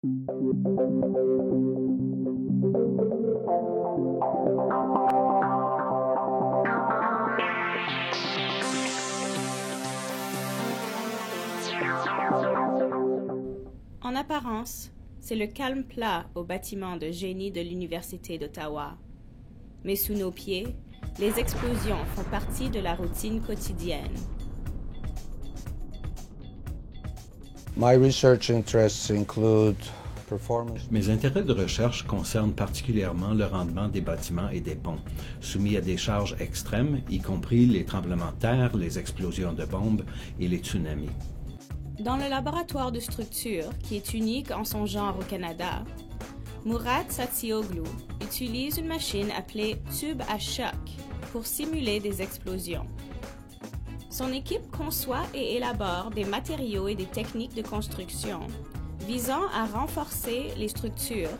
En apparence, c'est le calme plat au bâtiment de génie de l'Université d'Ottawa. Mais sous nos pieds, les explosions font partie de la routine quotidienne. Mes intérêts de recherche concernent particulièrement le rendement des bâtiments et des ponts, soumis à des charges extrêmes, y compris les tremblements de terre, les explosions de bombes et les tsunamis. Dans le laboratoire de structure, qui est unique en son genre au Canada, Murat Satsioglu utilise une machine appelée tube à choc pour simuler des explosions. Son équipe conçoit et élabore des matériaux et des techniques de construction visant à renforcer les structures,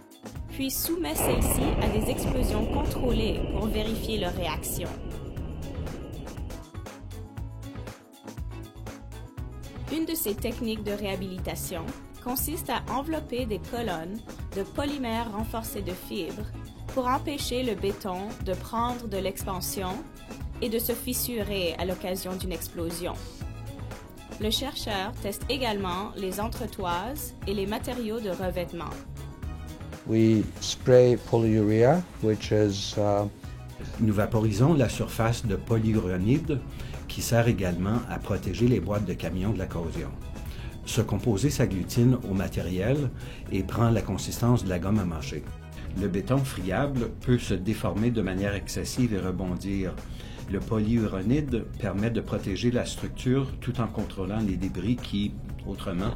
puis soumet celles-ci à des explosions contrôlées pour vérifier leur réaction. Une de ces techniques de réhabilitation consiste à envelopper des colonnes de polymère renforcé de fibres pour empêcher le béton de prendre de l'expansion et de se fissurer à l'occasion d'une explosion. Le chercheur teste également les entretoises et les matériaux de revêtement. We spray polyurea, Nous vaporisons la surface de polyuranide qui sert également à protéger les boîtes de camions de la corrosion. Ce composé s'agglutine au matériel et prend la consistance de la gomme à mâcher. Le béton friable peut se déformer de manière excessive et rebondir. Le polyuranide permet de protéger la structure tout en contrôlant les débris qui, autrement,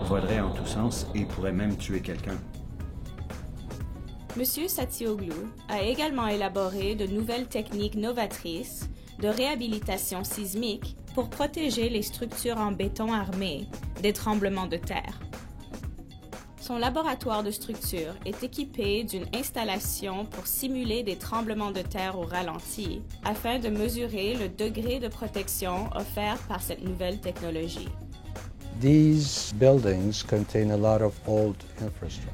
voleraient en tous sens et pourraient même tuer quelqu'un. M. Satsioglu a également élaboré de nouvelles techniques novatrices de réhabilitation sismique pour protéger les structures en béton armé des tremblements de terre. Son laboratoire de structure est équipé d'une installation pour simuler des tremblements de terre au ralenti afin de mesurer le degré de protection offert par cette nouvelle technologie.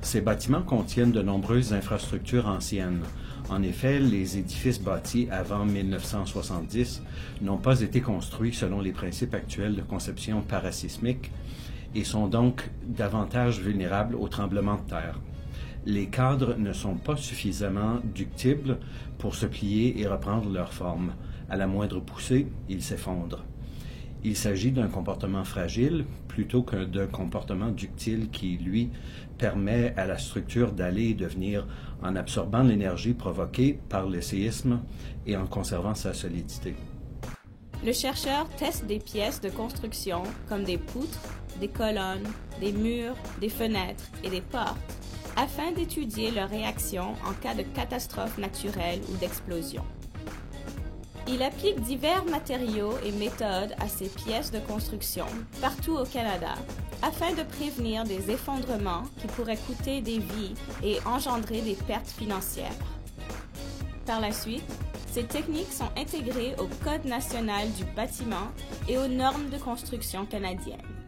Ces bâtiments contiennent de nombreuses infrastructures anciennes. En effet, les édifices bâtis avant 1970 n'ont pas été construits selon les principes actuels de conception parasismique et sont donc davantage vulnérables aux tremblements de terre. Les cadres ne sont pas suffisamment ductibles pour se plier et reprendre leur forme. À la moindre poussée, ils s'effondrent. Il s'agit d'un comportement fragile plutôt que d'un comportement ductile qui, lui, permet à la structure d'aller et de venir en absorbant l'énergie provoquée par le séisme et en conservant sa solidité. Le chercheur teste des pièces de construction comme des poutres, des colonnes, des murs, des fenêtres et des portes afin d'étudier leur réaction en cas de catastrophe naturelle ou d'explosion. Il applique divers matériaux et méthodes à ces pièces de construction partout au Canada afin de prévenir des effondrements qui pourraient coûter des vies et engendrer des pertes financières. Par la suite, ces techniques sont intégrées au Code national du bâtiment et aux normes de construction canadiennes.